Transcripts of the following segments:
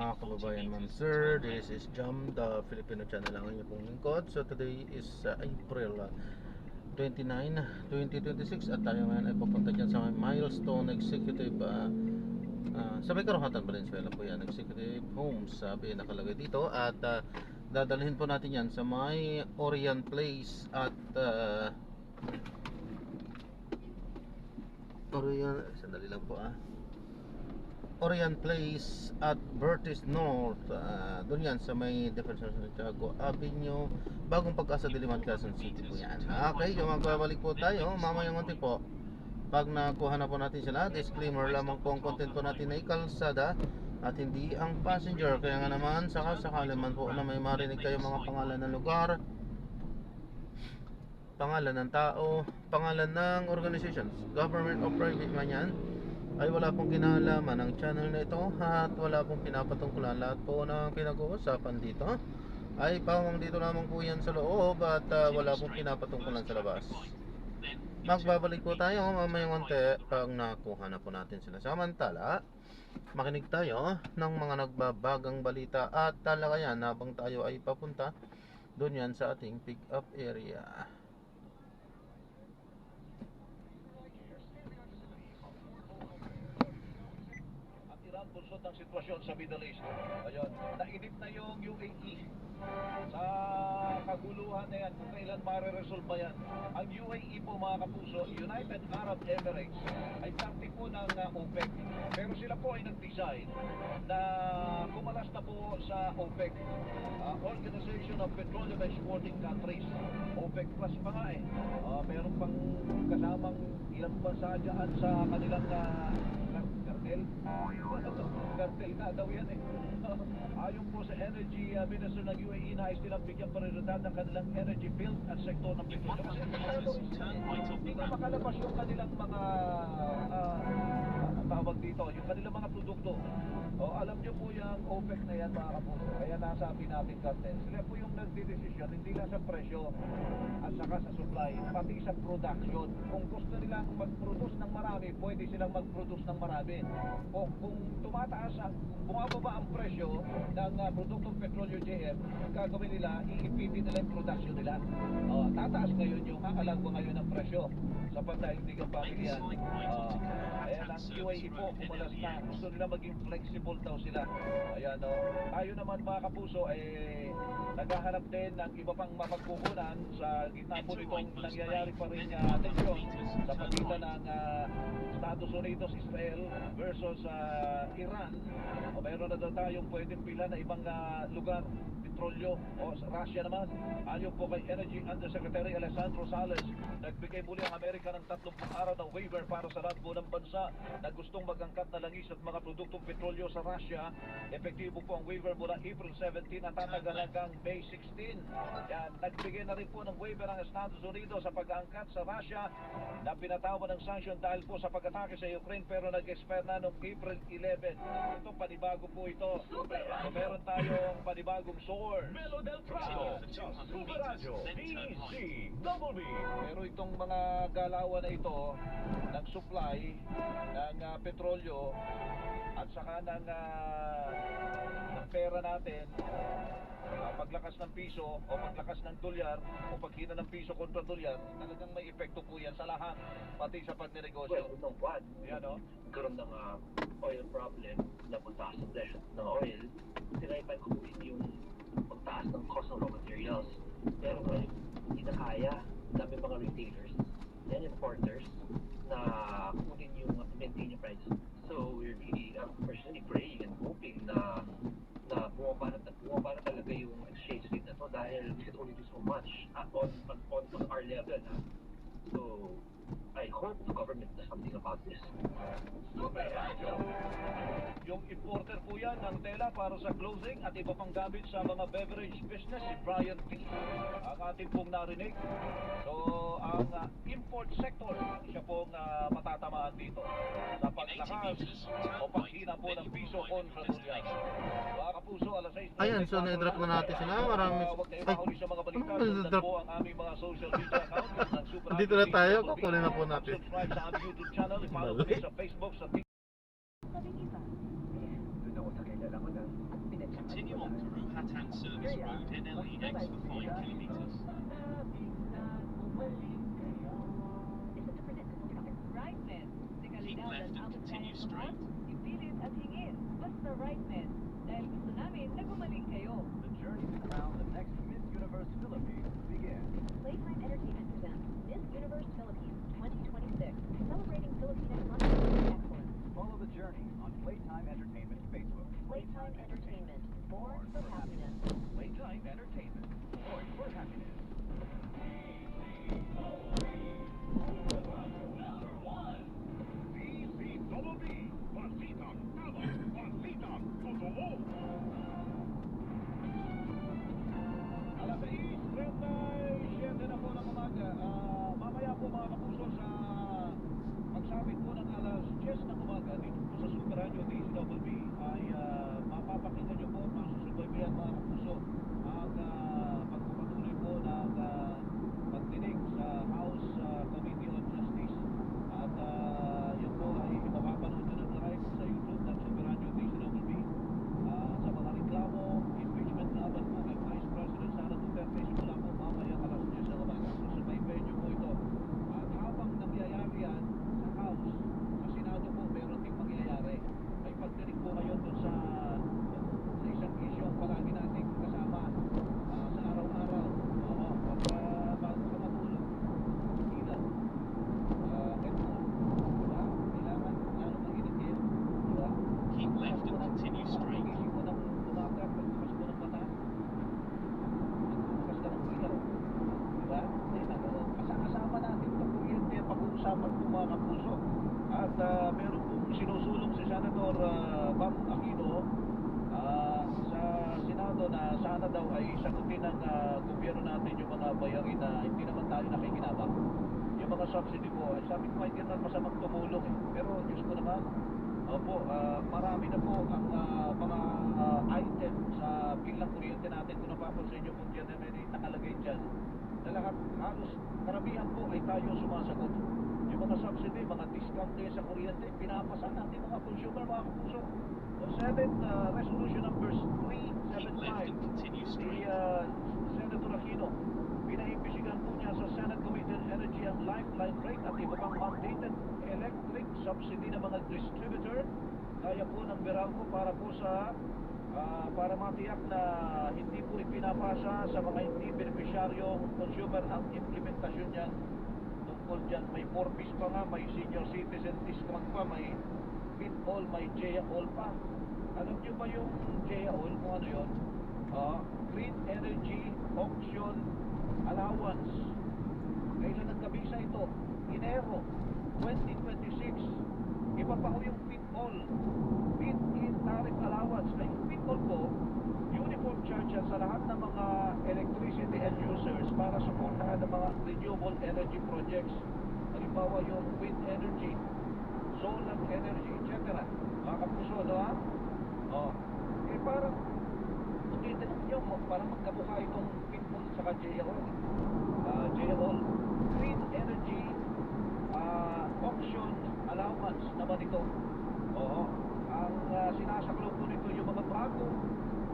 Mga kababayan, ma'am sir, this is Jam, the Filipino channel ang inyong pong lingkod. So today is April 29, 2026 at tayo ngayon ay papunta dyan sa may Milestone Executive sa may Karuhatan, Valenzuela po yan, Executive Homes sabi nakalagay dito. At dadalhin po natin yan sa may Orient Place at sandali lang po Orient Place at Vertis North, doon yan sa may Defensor Santiago Avenue, Bagong Pag-asa, Diliman, Quezon City po yan. Okay, yung magbabalik po tayo mamayang unti po. Pag nakuha na po natin sila, disclaimer lamang po ang content po natin ay kalsada at hindi ang passenger. Kaya nga naman, sakali man po na may marinig kayo mga pangalan ng lugar, pangalan ng tao, pangalan ng organizations, government or private man yan, ay wala pong kinalaman ng channel na ito at wala pong pinapatungkulan. Lahat po ng pinag-uusapan dito ay pawang dito lamang po yan sa loob at wala pong pinapatungkulan sa labas. Magbabalik po tayo mamayang konti pag nakuha na po natin sila. Samantala, makinig tayo ng mga nagbabagang balita at talakayan habang tayo ay papunta doon yan sa ating pick up area. Bunsod ng sitwasyon sa Middle East. Ayun, nainip na yung UAE sa kaguluhan na yan, kung kailan mare-resolve ba yan. Ang UAE po mga kapuso, United Arab Emirates, ay parte po ng OPEC. Pero sila po ay nag-design na kumalas na po sa OPEC, Organization of Petroleum Exporting Countries. OPEC Plus pa nga eh. Meron pang kasamang ilang bansa dyan sa kanilang cartel na daw yan eh. Ayon po sa Energy Minister ng UAE, nais nilang bigyan prioridad ng kanilang energy field at sektor ng petrolyo. Kasi hindi na makalabas yung kanilang mga tawag dito, yung kanilang mga produkto. Alam nyo po yung OPEC na yan mga kapuso. Kaya nasabi natin cartel. Sila po yung nagdidesisyon, hindi lang sa presyo at saka sa supply, pati sa production. Kung gusto nilang mag-produce ng marami, pwede silang mag-produce ng marami. O kung tumataas bumababa ang presyo ng produktong petrolyo JM, gagawin nila, iipitin nila yung production nila. Tataas ngayon yung aalagwa ngayon ng presyo sa pandaigdigang pamilya. Ayan ang UAE po, kumalas na. Gusto nila maging flexible daw sila. Ayan tayo naman mga kapuso ay naghahanap din ng iba pang mapagkukunan sa gitna po nitong nangyayari pa rin tensyon sa pagitan ng Estados Unidos, Israel versus Iran. Mayroon na daw tayong pwedeng pila na ibang lugar, petrolyo o Russia naman. Ayon po kay Energy Undersecretary Alessandro Sales, nagbigay muli ang Amerika ng 30 araw ng waiver para sa lahat po ng bansa na gustong magangkat na langis at mga produktong petrolyo sa Russia. Epektibo po ang waiver mula April 17 at tatagal hanggang May 16. Yan, nagbigay na rin po ng waiver ang Estados Unidos sa pag-aangkat sa Russia na pinatawan ng sanction dahil po sa pag-atake sa Ukraine, pero nag-expire na noong April 11. Ito, panibago po ito. So, meron tayong panibagong source. Melo del Prado, Super Radio, DCWB. Pero itong mga galawan na ito ng supply ng petrolyo at saka ng pera natin, paglakas ng piso o paglakas ng dolyar o paghina ng piso kontra dolyar, talagang may epekto po yan sa lahat, pati sa pagnenegosyo. Well, no one. Yan Nagkaroon ng oil problem na pagtaas ng presyo ng oil, sinaipan ko po yung pagtaas ng cost ng raw materials. Pero ngayon, hindi na kaya. Dami mga retailers and importers na kunin yung maintain yung price. So we're really personally praying and hoping na bumaba na talaga yung exchange rate na to dahil we can only do so much on our level. So I hope the government does something about this. Yung importer po yan ng tela para sa clothing at iba pang gamit sa mga beverage business, si Brian P. ang ating pong narinig. So ang import sector, siya pong matatamaan dito sa paglakas o paghina po ng piso kontra dolyar. Mga kapuso, alas 6. Ayan, so na-drop na natin sila. Marami. Huwag kayo mahuli sa mga balita. Sundan po ang aming mga social media account ng Super Radio. Dito na tayo, kukunin na po natin. Subscribe sa aming YouTube channel, i-follow kami sa Facebook, sa TikTok. Doon ako sa kilala ko na Hatan Service Road, NLEX for 5 kilometers. Rightness. Keep left and continue straight. Ipilit at hingin. Basta rightness. Dahil gusto namin na gumaling kayo. The journey to crown the next Miss Universe Philippines begins. Playtime Entertainment presents Miss Universe Philippines 2026, celebrating Filipino content excellence. Follow the journey on Playtime Entertainment Facebook. Playtime Entertainment, born for happiness. Playtime Entertainment, born for happiness. DCWB, Balitang Tama, Balitang Totoo. Alas 6:37 na po ng umaga. Mamaya po mga kapuso sa pagsapit po ng alas 10 ng umaga dito po sa Super Radio DCWB ay mapapakinggan nyo po at masusubaybayan mga kapuso ang pagpapatuloy po ng pagdinig sa House Committee on Justice at yun po ay mapapanood nyo ng live sa YouTube ng Super Radio DCWB sa mga reklamo, impeachment laban po kay Vice President Sara Duterte simula po mamaya alas 10 ng umaga. Susubaybayan nyo po ito at habang nangyayari yan sa House, sa Senado po meron ding mangyayari. May pagdinig po ngayon dun sa isang issue ang palagi nating kasama sa araw-araw. Oo, pagka bago ka matulog, ilan. Headphone, diba? Kailangan lalo mainit-in, diba? Keep left and continue straight. Pag-isip mo ng umaga, pagbukas mo ng mata, pagbukas ka ng ilaw, diba? Kasama natin ito kuryente pag-uusapan po mga kapuso. At meron pong sinusulong si Senator Bam Aquino sa Senado na sana daw ay sagutin ng gobyerno natin yung mga bayarin na hindi naman tayo nakikinabang. Yung mga subsidy po, ay sabi ko hindi naman masamang tumulong eh. Pero Diyos ko naman, opo, marami na po ang mga item sa bill ng kuryente natin. Kung napapansin nyo po dyan na may nakalagay dyan, na lahat, halos karamihan po ay tayo sumasagot. Yung mga subsidy, mga discount din sa kuryente, pinapasa natin mga consumer, mga kapuso. So, Senate Resolution numbers Keep left 375, and continue si straight. Senator Aquino, pinaimbisigan po niya sa Senate Committee on Energy ang lifeline rate at iba pang mandated electric subsidy ng mga distributor. Kaya po ng Meralco para po sa para matiyak na hindi po ipinapasa sa mga hindi benepisyaryong consumer ang implementasyon niyan. Tungkol dyan, may 4Ps pa nga, may senior citizen discount pa, may FitAll, may JAall pa. Alam niyo ba yung JAall, kung ano yun? Green Energy Auction Allowance. Kailan nagkabisa ito? Enero 2026. Iba pa ho yung FitAll, Fit-in Tariff Allowance. Ay yung FitAll po, uniform charge yan sa lahat ng mga electricity end users para supportahan ng mga renewable energy projects. Halimbawa yung wind energy, solar energy, etc. Mga kapuso, ano ha? Parang ulitin nyo, parang magkabuka itong FitAll saka JAall. JAall, Green Energy Auction Allowance naman ito. Oo. Ang sinasaklo po nito yung mga bagong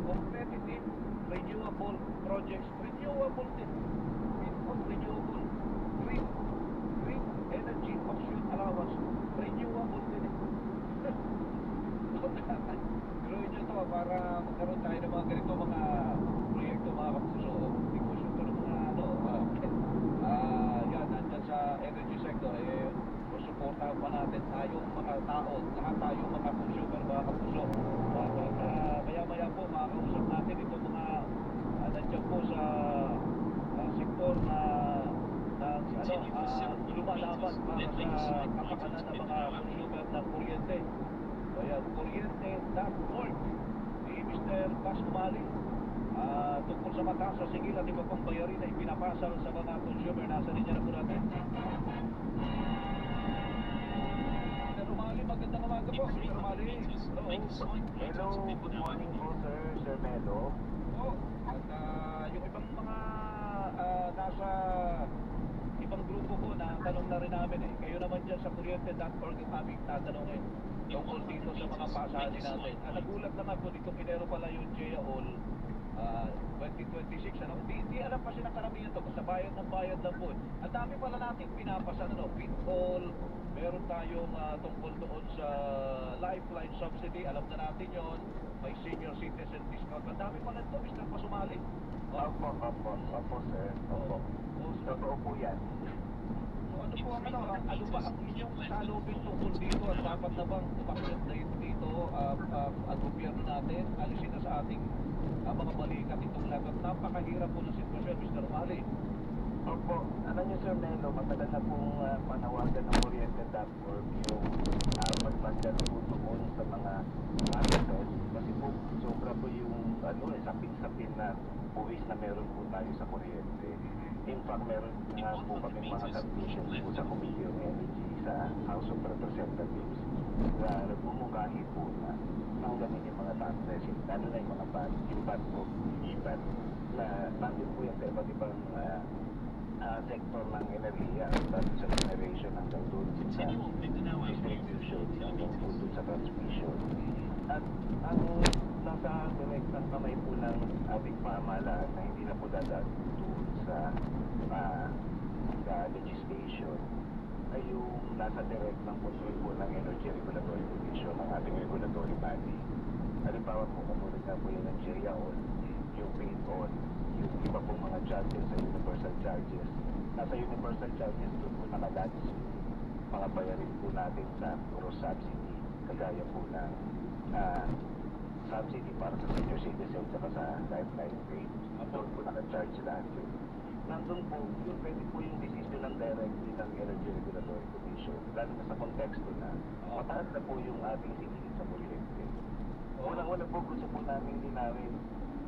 competitive renewable projects. Renewable din. FitAll renewable. Green Energy Auction Allowance. Renewable din eh. Gawin nyo ito para magkaroon tayo ng mga ganito mga proyekto, mga kapuso. Negosyo ito ng mga yan, nandyan sa energy sector susuportahan pa natin tayong mga tao, lahat tayong mga consumer, mga kapuso. Maya-maya po makakausap natin itong mga nandyan po sa sektor na lumalaban para sa kapakanan ng mga consumer ng kuryente. So yan, kuryente.org ni Mr. Bas Umali tungkol sa mataas sa singil at iba pang bayarin na ipinapasa sa mga consumer. Nasa linya na po natin. Mr. Umali, magandang umaga po. Mr. Umali. Hello, good morning po Sir Melo. At yung ibang mga nasa ibang grupo po na tanong na rin namin eh. Kayo naman dyan sa kuryente.org ang aming tatanungin tungkol dito sa mga pasahan natin. Nagulat naman po dito, Pinero pala yung JAall 2026, ano? Hindi alam kasi ng karamihan to, basta bayad ng bayad lang po. Ang dami pala natin pinapasa, ano, pitfall, meron tayong tungkol doon sa lifeline subsidy, alam na natin yon, may senior citizen discount. Ang dami pala ito, Mr. Pasumali. Opo, sir. Opo. Totoo po yan. So ano po ang ano ba ang inyong salubin tungkol dito at dapat na bang umakyat na dito ang gobyerno natin, alisin na sa ating mga balikat itong lahat at napakahirap po ng sitwasyon, Mr. Umali. Opo. Alam niyo, Sir Melo, matagal na pong panawagan ng Kuryente.org yung magpasya po doon sa mga articles kasi po sobra po yung sapin-sapin na buwis na meron po tayo sa kuryente. In fact, meron nga po kami mga submissions po sa Committee on Energy sa House of Representatives na nagmumukahi po na tanggalin yung mga taxes, lalo na yung mga VAT, yung VAT po, VAT, na nandun po yung iba't ibang sektor ng enerhiya at sa generation hanggang doon sa distribution, hanggang po doon sa transmission. At ang nasa direktang kamay po ng ating pamahalaan na hindi na po dadaan doon sa legislation ay yung nasa direktang control po ng Energy Regulatory Commission ng ating regulatory body. Halimbawa po, kamulit na po yung Nigeria on, yung paid on, yung iba pong mga charges sa universal charges. Nasa universal charges doon po nakadalis yung mga bayarin po natin sa puro subsidy, kagaya po ng subsidy para sa senior citizen at sa lifeline rate. Doon po nakacharge lahat yun. Nandun po, yun pwede po yung decision ng directly ng Energy Regulatory Commission, lalo na sa konteksto na mataas na po yung ating singilin sa kuryente. Unang-una po, gusto po namin linawin,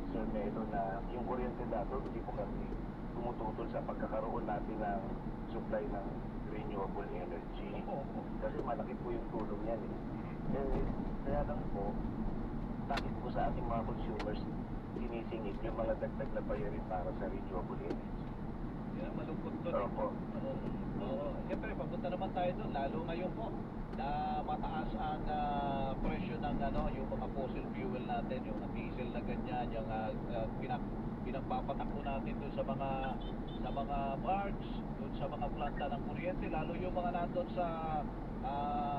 Sir Melo, na yung kuryente dato, hindi po kami tumututol sa pagkakaroon natin ng supply ng renewable energy. Kasi malaki po yung tulong yan kaya lang po, bakit po sa ating mga consumers sinisingit yung mga dagdag na bayarin para sa renewable energy? Yan, malungkot doon. Opo. Siyempre, papunta naman tayo doon, lalo ngayon po, na mataas ang presyo ng yung mga fossil fuel natin, yung diesel na ganyan, yung pinagpapatakbo natin doon sa mga barge, doon sa mga planta ng kuryente, lalo yung mga nandun sa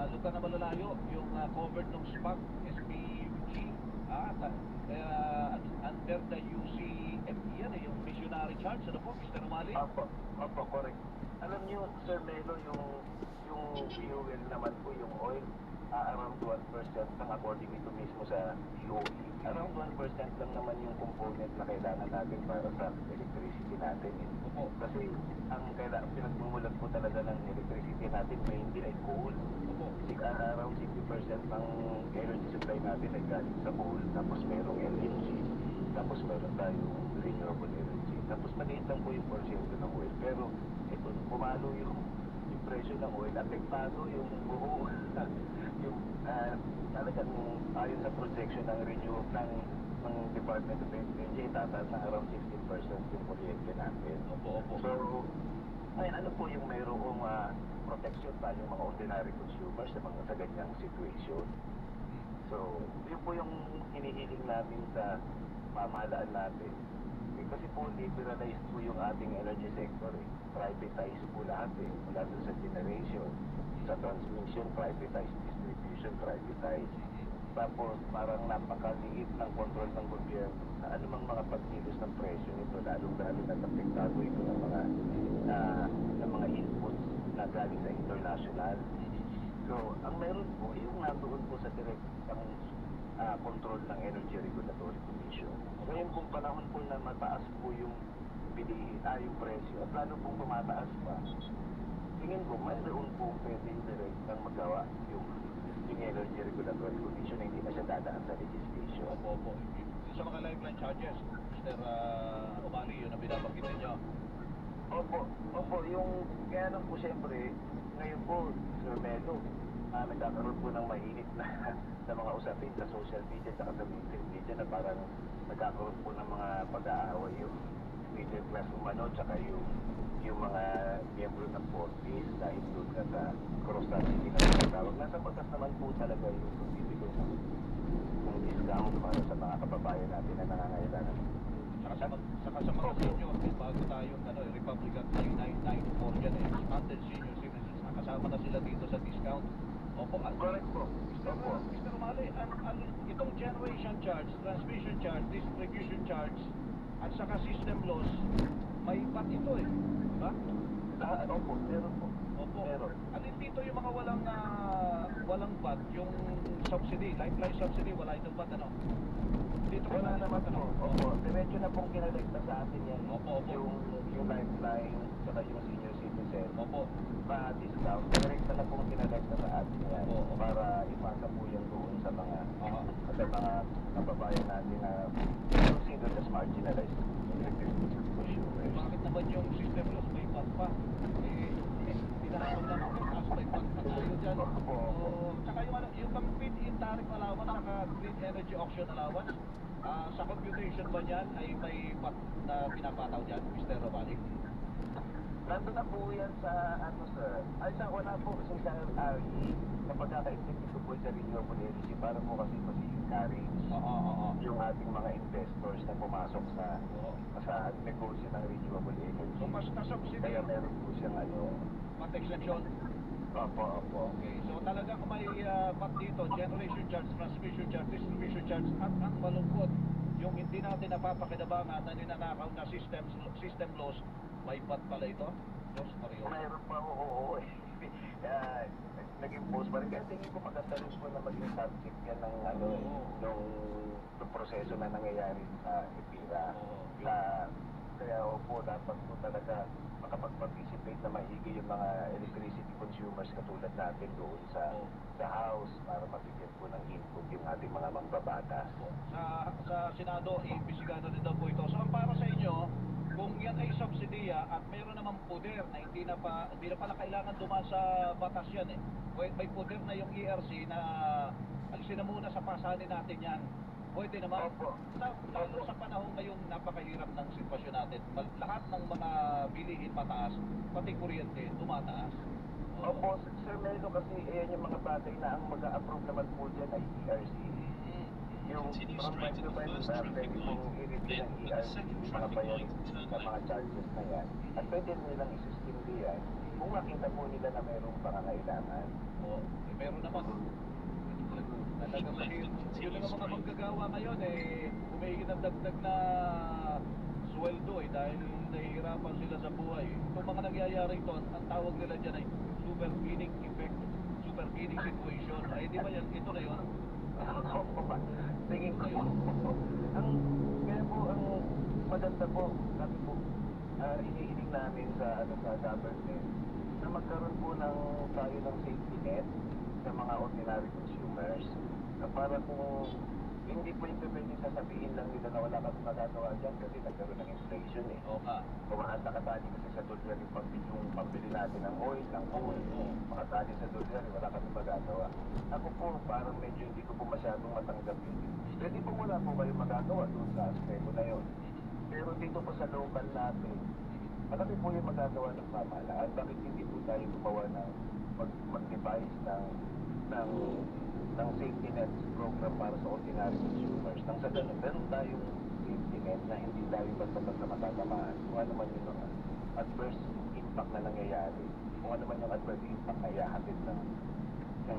lugar na malalayo, yung covered ng SPAC, SPG, under the UCME yan, yung missionary charge, ano po, Mr. Umali? Opo, correct. Alam niyo, Sir Melo, yung fuel naman po, yung oil, around 1% lang according ito mismo sa DOE. Around 1% lang naman yung component na kailangan natin para sa electricity natin. Kasi ang pinagmumulat po talaga ng electricity natin mainly ay coal. Kasi around 60% ng energy supply natin ay galing sa coal. Tapos merong LNG. Tapos meron tayong renewable energy. Tapos maliit lang po yung porsyento ng oil. Pero ito, pumalo yung presyo ng oil, apektado yung buo yung talagang ayon sa projection ng renewable ng Department of Energy, tataas na around 16% yung kuryente natin. So, ngayon, ano po yung mayroong protection pa yung mga ordinary consumers sa ganyang situation? So, yun po yung hinihiling natin sa pamahalaan natin. Kasi po, liberalize po yung ating energy sector. Privatize po lahat mula doon sa generation, sa transmission, privatize, distribution, privatize. Tapos, parang napakaliit ng control ng gobyerno sa anumang mga pagkilos ng presyo nito, lalo-lalo na apektado ito ng mga inputs na galing sa international. So, ang meron po, yung natuon po sa direktang control ng Energy Regulatory Commission. Ngayon kung panahon po na mataas po yung yung presyo at lalo pong tumataas pa, tingin ko mayroon po pwede yung direktang magawa yung Energy Regulatory Commission na hindi na siya dadaan sa legislation. Opo. Sa mga lifeline charges, Mr. Umali, yun ang binabanggit ninyo. Opo, yung kaya lang po siyempre, ngayon po, Sir Melo, nagkakaroon po ng mainit na mga usapin sa social media at sa mainstream media na parang nagkakaroon po ng mga pag-aaway yung middle class umano tsaka yung mga miyembro ng forces dahil doon ka sa cross-subsidy na tinatawag. Nasa batas naman po talaga yung pagbibigay ng discount para sa mga kababayan natin na nangangailangan Saka sa mga senior, may bago tayong Republican 9994 yan expanded senior citizens. Nakasama na sila dito sa discount. Opo, Correct po. Opo. Mr. Umali, itong generation charge, transmission charge, distribution charge, at saka system loss, may VAT ito diba? Opo, meron po. Opo. Meron. Alin dito yung mga walang VAT, yung subsidy, lifeline subsidy, wala itong VAT, ano? Dito Wala naman po. Opo, diretso na pong kinalekta sa atin yan. Opo. Yung lifeline, saka yung senior citizen. Opo. Pa-discount, direkta na pong kinalekta sa atin yan. Opo. Para ipasa po yan doon sa mga Aha. kababayan natin na considered as marginalized. Bakit naman yung system loss may VAT pa? Pinahapon lang ako, tapos may VAT pa tayo dyan. Opo. Tsaka yung feed-in tariff allowance, saka green energy auction allowance, sa computation ba niyan ay may VAT na pinapataw dyan, Mr. Romali? Nandun na po yan sa, sir. Ay, wala po kasi sa RE, na pagkakaintindi ko po sa renewable energy para po kasi encourage yung ating mga investors na pumasok sa negosyo ng renewable energy. So, mas na-subsidy Kaya meron po siyang VAT exemption. Opo. Okay, so talagang may VAT dito, generation charge, transmission charge, distribution charge, at ang malungkot, yung hindi natin napapakinabangan na ninanakaw na system loss, may VAT pala ito? Diyos Mario. Mayroon pa, oo. Naging post pa rin. Kaya tingin ko maganda rin po na maging subject yan ng nung proseso na nangyayari sa EPIRA. Kaya po, dapat po talaga makapag-participate na mahigi yung mga electricity consumers katulad natin doon sa house para mabigyan po ng input yung ating mga mambabatas. Sa Senado, iimbisigan na din daw po ito. So, ang para sa inyo, kung yan ay subsidiya at mayroon namang poder na hindi na pala kailangan dumaan sa batas yan may poder na yung ERC na alisin na muna sa pasanin natin yan. Pwede naman. Lalo sa panahon ngayong napakahirap ng sitwasyon natin, lahat ng mga bilihin mataas, pati kuryente, tumataas. Opo, Sir Meldo, kasi ayan yung mga bagay na ang mag-a-approve naman po dyan ay ERC. Yung from time to time, pwede pong i-review ng ERC, mga bayan sa mga charges na yan. At pwede nilang isustimuli yan kung makita po nila na mayroong pangangailangan. Meron naman. Talagang yun ang mga manggagawa ngayon humihingi ng dagdag na sweldo dahil nahihirapan sila sa buhay. Itong mga nangyayari ito, ang tawag nila dyan ay supervening effect, supervening situation. Ay di ba yan, ito na yun? Tingin ko yun. Kaya po, ang maganda po, kami po, inihiling namin sa government na magkaroon po tayo ng safety net sa mga ordinary consumers na para kung hindi po ito pwede sasabihin lang nila na wala kang magagawa dyan kasi nagkaroon ng inflation Tumaas na katali kasi sa dolyar yung pambili natin ng oil, ng coal. Makatali sa dolyar, wala kami magagawa. Ako po, parang medyo hindi ko po masyadong matanggap yun. Pwede po wala po kayo magagawa doon sa aspeko na yun. Pero dito po sa local natin, malaki po yung magagawa ng pamahalaan. Bakit hindi po tayo gumawa ng mag-devise ng safety net program para sa ordinary consumers. Nang sa ganun, meron tayong safety net na hindi tayo basta-basta matatamaan. Kung ano man yung adverse impact na nangyayari. Kung ano man yung adverse impact na iahatid ng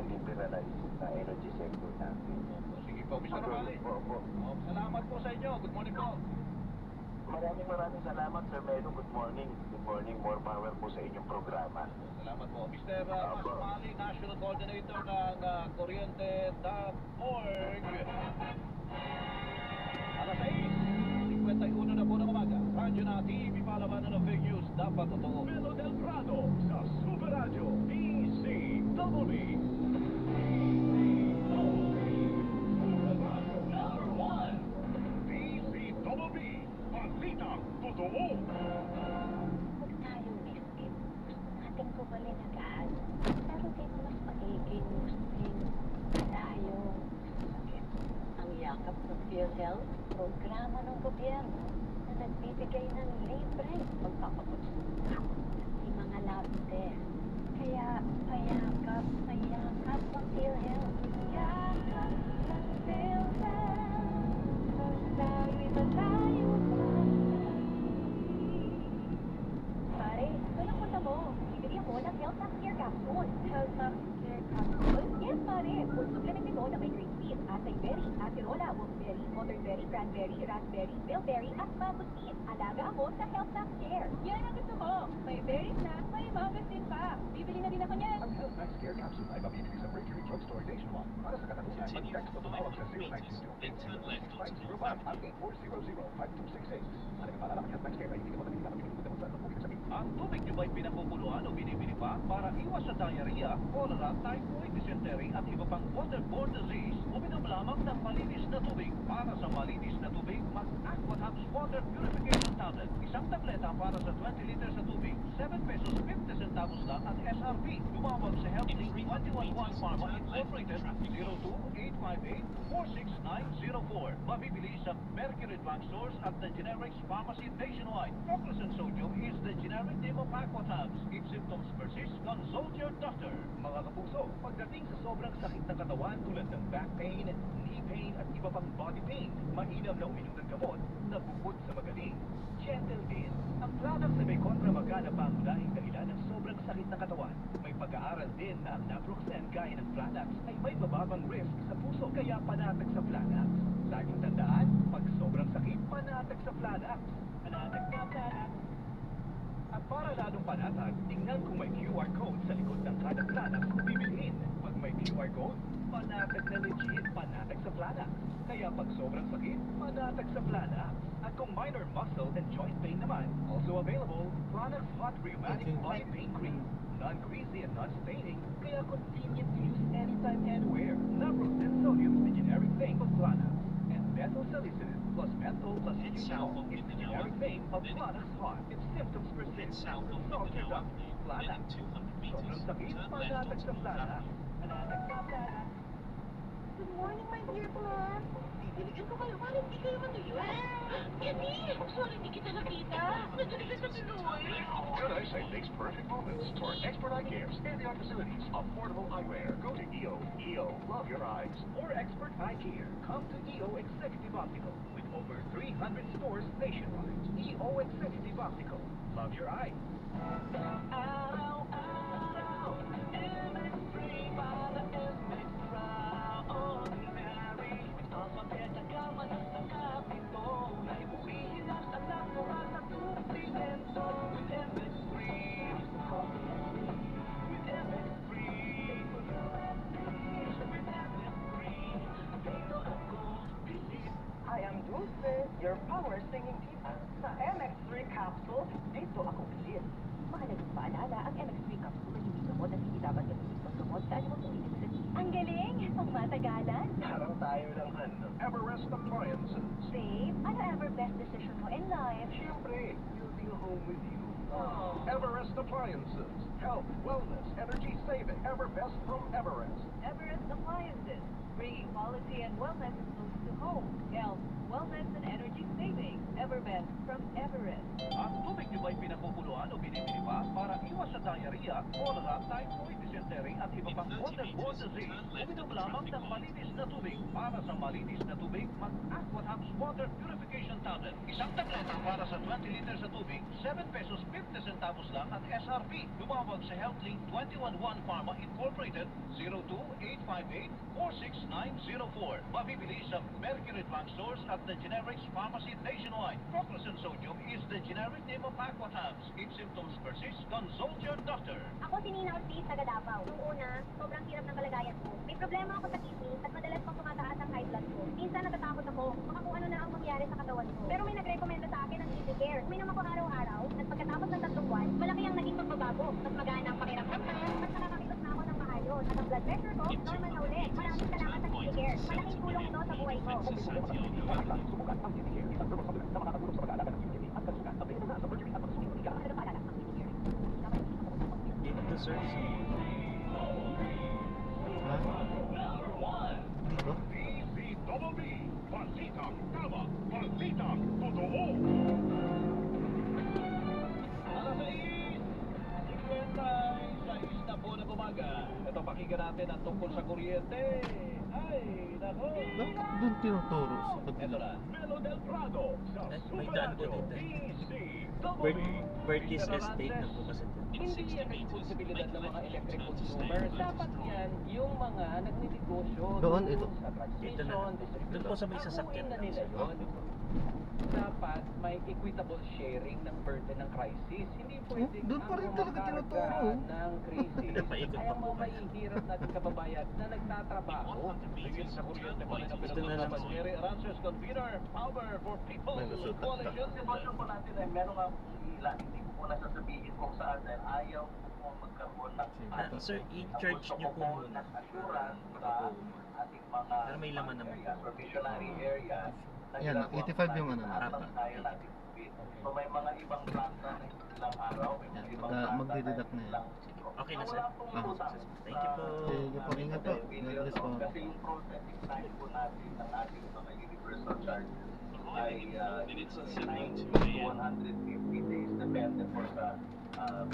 liberalized na energy sector natin. Sige po, Mr. Romali. Salamat po sa inyo. Good morning po. Maraming salamat, Sir Melo. Good morning. Good morning. More power po sa inyong programa. Salamat po. Mr. Romali, National Coordinator ng Kuryente.org. Alas 6:51 na po ng umaga. Radyo na TV Palabanan ng Fake News. Dapat totoo. Melo del Prado sa Super Radio DCWB. DCWB, Balitang Totoo. Huwag tayong miskin. Ating kubalin agad. Pero din mas magiging musting malayo sa sakit. Ang yakap ng PhilHealth, programa ng gobyerno na nagbibigay ng libreng pagpapapulis sa mga lab test. Kaya payakap ng PhilHealth. Yakap ng PhilHealth. Basta iba tayo pa. Acerola, wolfberry, waterberry, cranberry, raspberry, bilberry, at mangosteen. Alaga ako sa Health Max Care. Yan ang gusto ko. May berries na, may mangas din pa. Bibili na din ako niyan. Ang Health Max Care Capsule ay mabibili sa Mercury Drugstore nationwide. Para sa katapusan, Continue mag-text o tumawag sa 500 meters, then turn left onto 0922-505 at 8400-5266. Malaking paalala, ang Health Max Care ay hindi naman nagiging kapag pinag-usapan sa mga sabi. Ang tubig nyo ba'y pinakukuluan o binibili pa para iwas sa diarrhea, cholera, typhoid, dysentery at iba pang waterborne disease? Uminom lamang ng malinis na tubig. Para sa malinis na tubig, mag-Aquatabs Water Purification Tablet. Isang tableta para sa 20 liters na tubig. 7 pesos 50 centavos lang at SRP. Tumawag sa Healthlink 211 Pharma Incorporated 02-858-46904. Mabibili sa Mercury Drugstores at the Generics Pharmacy nationwide. Proclus Sodium is the generic name of Aquatabs. If symptoms persist, consult your doctor. Mga kapuso, pagdating sa sobrang sakit ng katawan tulad ng back pain, knee pain at iba pang body pain, mainam na uminom ng gamot na bukod sa magaling. Gentle din. Ang products na may kontramaga na pangunahing dahilan ng sobrang sakit ng katawan. May pag-aaral din na ang naproxen gaya ng Flanax ay may mababang risk sa puso kaya panatag sa Flanax. Laging tandaan, pag sobrang sakit, panatag sa Flanax. Panatag na Flanax. At para lalong panatag, tingnan kung may QR code sa likod ng kada Flanax na bibilhin. Pag may QR code, panatag na legit, panatag sa Flanax. Kaya pag sobrang sakit, panatag sa Flanax. At kung minor muscle and joint pain naman, also available, Flanax Hot Rheumatic Body Pain Cream. Non-greasy and non-staining, kaya convenient to use anytime, anywhere. Naproxen Sodium is the generic name of Flanax. And methylsalicylate plus menthol plus Head south eugenol on is the Mindanao generic name of then Flanax Hot. If symptoms Head persist, south on consult your Mindanao doctor. then Flanax. in 200 Sobrang meters, sakit, turn left panatag onto sa Flanax. Mindanao. Panatag sa Flanax. Good morning, my dear Flor. Dibigyan ko kayo. Bakit hindi kayo manuyuan? Hindi! Sorry, hindi kita nakita. Nagalitan sa tuloy. Good eyesight makes perfect moments. For expert eye care, state-of-the-art facilities, affordable eyewear. Go to EO. EO, love your eyes. For expert eye care, come to EO Executive Optical with over 300 stores nationwide. EO Executive Optical, love your eyes. Araw-araw, MX3 para extraordinary. Alphabet at gaman ang kapito. Naibuhihin at anak mo at natutipento. With MX3, with MX3, with MX3, dito ako believe. I am Dulce, your power singing diva. Sa MX3 capsule, dito ako bilis. Mahalagang paalala, ang MX3 capsule ay hindi gamot at hindi dapat gamitin pang gamot sa anumang uri ng sakit. Ang galing! Pang matagalan. Parang tayo lang ano. Everest Appliances. Babe, ano ever best decision mo in life? Siyempre, building a home with you. Everest Appliances. Health, wellness, energy saving. Everbest from Everest. Everest Appliances, bringing quality and wellness close to home. Health, wellness, and energy saving. Everbest from Everest. Ang tubig nyo ba'y pinakukuluan o binibili pa para iwas sa diarrhea, cholera, typhoid, dysentery at iba pang waterborne disease? Uminom lamang ng malinis na tubig. Para sa malinis na tubig, mag-Aquatabs Water Purification Tablet. Isang tableta para sa 20 liters na tubig, 7 pesos 50 centavos lang at SRP. Tumawag sa Healthlink 211 Pharma Incorporated 02-858-46904. Mabibili sa Mercury Drugstores at the Generics Pharmacy nationwide. Proclus Sodium is the generic name of Aquatabs. If symptoms persist, consult your doctor. Ako si Nina Ortiz, taga Davao. Nung una, sobrang hirap ng kalagayan ko. May problema ako sa kidney at madalas pang tumataas ang high blood ko. Minsan natatakot ako, baka kung ano na ang mangyari sa katawan ko. Pero may nagrekomenda sa akin ng Easy Care. Uminom ako araw-araw at pagkatapos ng 3 buwan, malaki ang naging pagbabago. Mas magaan ang pakiramdam ko, mas nakakakilos na ako ng maayos. At ang blood pressure ko, normal na ulit. Maraming salamat sa Easy Care. Malaking tulong ito sa buhay ko. Subukan ang Easy Care. Isang herbal supplement na makakatulong sa pag-aalaga ng kidney at kalusugan. Available na sa Mercury at Pagsusulit Liga. Ano paalala ang Easy Care? Dessert. DCBB. Balitang tama. Balitang totoo. Alas 6:56 na po ng umaga. Ito pakinggan natin ang tungkol sa kuryente. Ay, Ay, nako. Bakit doon tinuturo sa Ito kabila? na, Melo del Prado sa May Super daan po Radio dito. Bertis Estate na po kasi ito. Hindi yan responsibilidad ng mga electric consumers. Dapat yan yung mga nagnenegosyo Doon, ito. sa Ito na. transmission, Doon po sa may sasakyan na lang. nila yun. Dapat may equitable sharing ng burden ng crisis. Hindi pwedeng doon pa rin ang talaga kumakarga tinuturo. ng crisis Paikot ay pa ang po. mga mahihirap natin kababayan na nagtatrabaho. Tingin sa kuryente pa rin ang Ito na lang pinag-usapan. po. Jerry Arances, convener, Power for People May lusot na. Coalition. Yung sitwasyon po natin ay meron nga pong hila. Hindi ko po nasasabihin kung saan dahil ayaw po magkaroon ng Sir, i-charge niyo po muna. assurance sa ating mga Pero may laman naman. areas or visionary areas. na Yan, ginagawa 85 yung natin ano, lahat apat. ng kaya natin gawin. So may mga ibang planta na ilang araw, may mga Yan, ibang mag- planta magdideduct na yan. ilang siglo. Okay na, So, sir. wala pong Ah, utang thank you po. sa- Sige po, ingat po. Video, God bless po. Kasi yung processing time po natin ng ating mga universal charges ay Minutes and 90 72 to a.m. 150 days depende po sa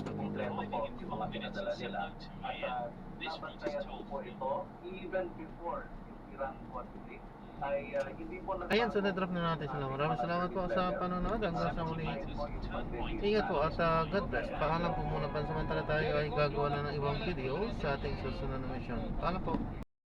kompleto po yung mga pinadala nila. At dapat kaya po ito, even before yung Iran conflict, ay hindi po Ayan, so na-drop na natin sila. Maraming salamat po sa panonood. Hanggang sa muli. Ingat po at God bless. Paalam po muna pansamantala tayo ay gagawa na ng ibang video sa ating susunod na mission. Paalam po.